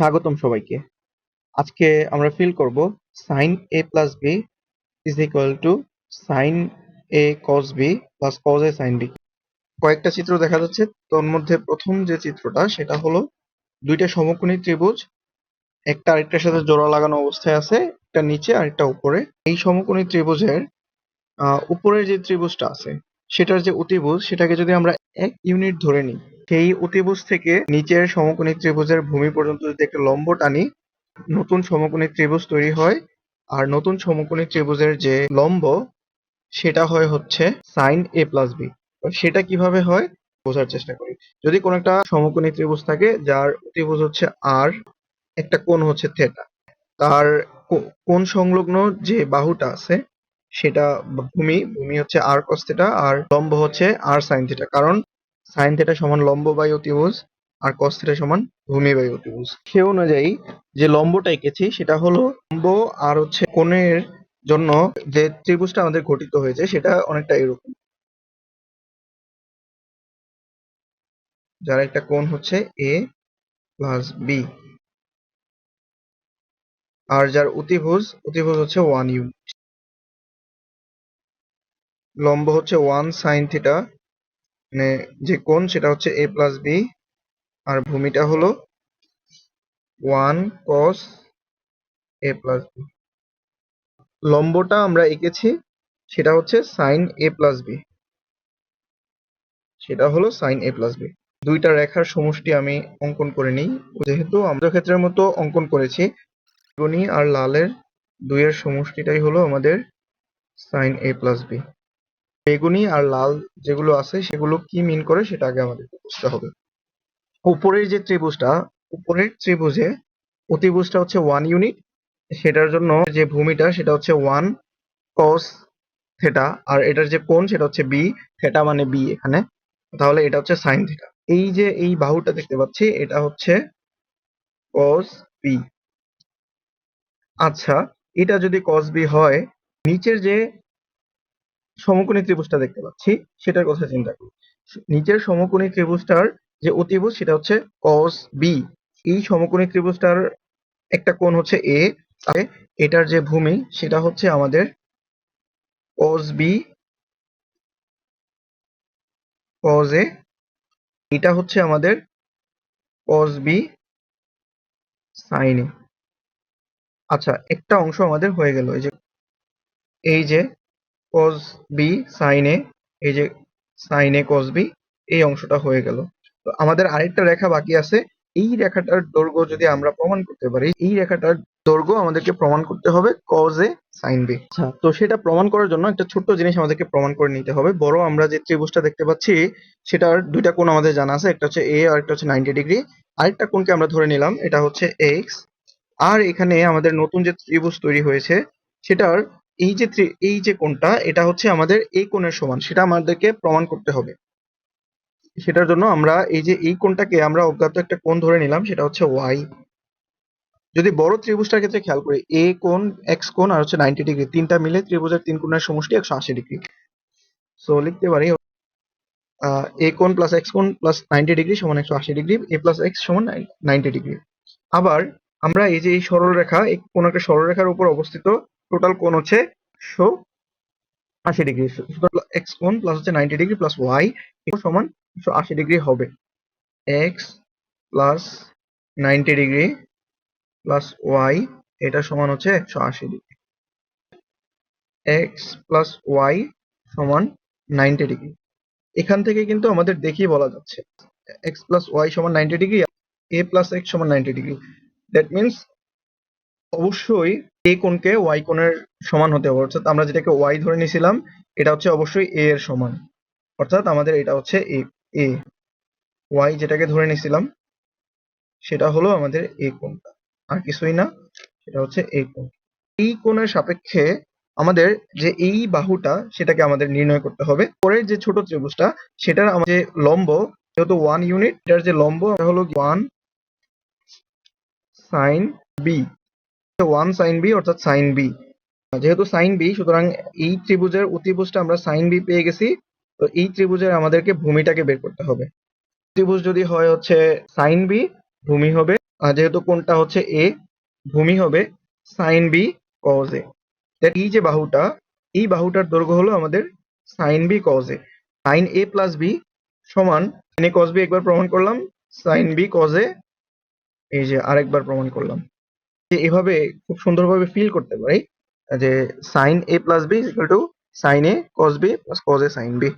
স্বাগতম সবাইকে। আজকে আমরা ফিল করব sin a plus b is equal to sin a cos b plus cos a sin b। কয়েকটা চিত্র দেখা যাচ্ছে, তোর মধ্যে প্রথম যে চিত্রটা সেটা হলো দুইটা সমকোণী ত্রিভুজ, একটা আরেকটার সাথে জোড়া লাগানো অবস্থায় আছে, একটা নিচে আরেকটা উপরে। এই সমকোণী ত্রিভুজের উপরের যে ত্রিভুজটা আছে সেটার যে অতিভুজ সেটাকে যদি আমরা 1 ইউনিট ধরে নিই, সেই অতিভুজ থেকে নিচের সমকোণী ত্রিভুজের ভূমি পর্যন্ত যদি একটা লম্ব টানি, নতুন সমকোণী ত্রিভুজ তৈরি হয়। আর নতুন সমকোণী ত্রিভুজের যে লম্ব সেটা হয় হচ্ছে sin a plus b। সেটা কিভাবে হয় বোঝার চেষ্টা করি। যদি কোনো একটা সমকোণী ত্রিভুজ থাকে যার অতিভুজ হচ্ছে r, একটা কোণ হচ্ছে থিটা, তার কোণ সংলগ্ন যে বাহুটা আছে সেটা ভূমি ভূমি হচ্ছে r cos থিটা আর লম্ব হচ্ছে r sin থিটা, কারণ sin থিটা সমান লম্ব বাই অতিভুজ আর cos থিটা সমান ভূমি বাই অতিভুজ। সে অনুযায়ী যে লম্বটা এঁকেছি সেটা হলো লম্ব আর হচ্ছে কোণের জন্য যে ত্রিভুজটা আমাদের গঠিত হয়েছে সেটা অনেকটা এরকম, যার একটা কোণ হচ্ছে a প্লাস b আর যার অতিভুজ হচ্ছে 1 ইউনিট। লম্ব হচ্ছে 1 sin থিটা, মানে যে কোণ সেটা হচ্ছে a প্লাস b, আর ভূমিটা হলো 1 cos a প্লাস b। লম্বটা আমরা এঁকেছি সেটা হচ্ছে sin a প্লাস b, সেটা হলো sin a প্লাস b। দুইটা রেখার সমষ্টি আমি অঙ্কন করে নিই, যেহেতু আমরা ক্ষেত্রের মতো অঙ্কন করেছি। বেগুনি আর লালের দুইয়ের সমষ্টিটাই হলো আমাদের sin a প্লাস b। বেগুনি আর লাল যেগুলো আছে সেগুলো কি মিন করে সেটা আগে আমাদের বুঝতে হবে। উপরের যে ত্রিভুজটা, উপরের ত্রিভুজে অতিভুজটা হচ্ছে 1 ইউনিট, সেটার জন্য যে ভূমিটা সেটা হচ্ছে 1 cos থিটা, আর এটার যে কোণ সেটা হচ্ছে b, থিটা মানে b এখানে, তাহলে এটা হচ্ছে sin থিটা। এই যে এই বাহুটা দেখতে পাচ্ছি এটা হচ্ছে cos b। আচ্ছা, এটা যদি cos b হয়, নিচের যে সমকোণী ত্রিভুজটা দেখতে পাচ্ছি সেটার কথা চিন্তা করি। নিচের সমকোণী ত্রিভুজটার যে অতিভুজ সেটা হচ্ছে cos b। এই সমকোণী ত্রিভুজটার একটা কোণ হচ্ছে a, আর এটার যে ভূমি সেটা হচ্ছে আমাদের cos b cos a, এটা হচ্ছে আমাদের cos b sin a। আচ্ছা, একটা অংশ আমাদের হয়ে গেল, এই যে cos b sin a, এই যে sin a cos b, এই অংশটা হয়ে গেল। তো আমাদের আরেকটা রেখা বাকি আছে। এই রেখাটার দৈর্ঘ্য যদি আমরা প্রমাণ করতে পারি, এই রেখাটার দৈর্ঘ্য আমাদেরকে প্রমাণ করতে হবে cos a sin b। আচ্ছা, তো সেটা প্রমাণ করার জন্য একটা ছোট্ট জিনিস আমাদেরকে প্রমাণ করে নিতে হবে। বড় আমরা যে ত্রিভুজটা দেখতে পাচ্ছি সেটার দুইটা কোণ আমাদের জানা আছে, একটা হচ্ছে a আর একটা হচ্ছে 90 ডিগ্রি। আরেকটা কোণকে আমরা ধরে নিলাম এটা হচ্ছে x। আর এখানে আমাদের নতুন যে ত্রিভুজ তৈরি হয়েছে সেটার এই যে কোণটা এটা হচ্ছে আমাদের এই কোণের সমান, সেটা আমাদেরকে প্রমাণ করতে হবে। সেটার জন্য আমরা এই যে এই কোণটাকে আমরা অজ্ঞাত একটা কোণ ধরে নিলাম, সেটা হচ্ছে y। যদি বড় ত্রিভুজটার ক্ষেত্রে খেয়াল করি, a কোণ, x কোণ আর হচ্ছে 90 ডিগ্রি, তিনটা মিলে ত্রিভুজের তিন কোণের সমষ্টি 180 ডিগ্রি। সো লিখতে পারি a কোণ প্লাস x কোণ প্লাস 90 ডিগ্রি সমান 180 ডিগ্রি, a প্লাস x সমান 90 ডিগ্রি। আবার আমরা এই যে এই সরলরেখা, এই কোন একটা সরলরেখার উপর অবস্থিত টোটাল কোণ হচ্ছে 180 ডিগ্রি। সুতরাং x কোণ প্লাস হচ্ছে 90 ডিগ্রি প্লাস y সমান 180 ডিগ্রি হবে। x plus 90 degree plus y, এটা সমান হচ্ছে 180 ডিগ্রি। x প্লাস y সমান 90 ডিগ্রি। এখান থেকে কিন্তু আমাদের দেখিয়ে বলা যাচ্ছে x প্লাস y সমান 90 ডিগ্রি, a প্লাস x সমান 90 ডিগ্রি। দ্যাট মিনস অবশ্যই a কোণকে y কোণের সমান হতে হবে, অর্থাৎ আমরা যেটাকে y ধরে নিয়েছিলাম এটা হচ্ছে অবশ্যই a এর সমান, অর্থাৎ আমাদের এটা হচ্ছে a। y যেটাকে ধরে নিয়েছিলাম সেটা হলো আমাদের a কোণটা, আর কিছুই না, সেটা হচ্ছে a কোণ। এই কোণের সাপেক্ষে আমাদের যে এই বাহুটা সেটাকে আমাদের নির্ণয় করতে হবে। পরের যে ছোট ত্রিভুজটা সেটার আমাদের লম্ব যেহেতু 1 ইউনিট, এটার যে লম্ব হলো 1 sin b, 1 sin b অর্থাৎ sin b। যেহেতু sin b, সুতরাং এই ত্রিভুজের অতিভুজটা আমরা sin b পেয়ে গেছি। তো এই ত্রিভুজের আমাদেরকে ভূমিটাকে বের করতে হবে। ত্রিভুজ যদি হয় হচ্ছে sin b, ভূমি হবে যেহেতু কোণটা হচ্ছে এ, ভূমি হবে সাইন বি কজ এ। এই যে বাহুটা, এই বাহুটার দৈর্ঘ্য হলো আমাদের sine B cos A. Sine A plus B সমান সাইন এ কজ বি একবার প্রমাণ করলাম, সাইন বি কজ এ এই যে আরেকবার প্রমাণ করলাম। যে এভাবে খুব সুন্দরভাবে ফিল করতে পারি যে sine A plus B equal to sine A cos B plus cos A sine B.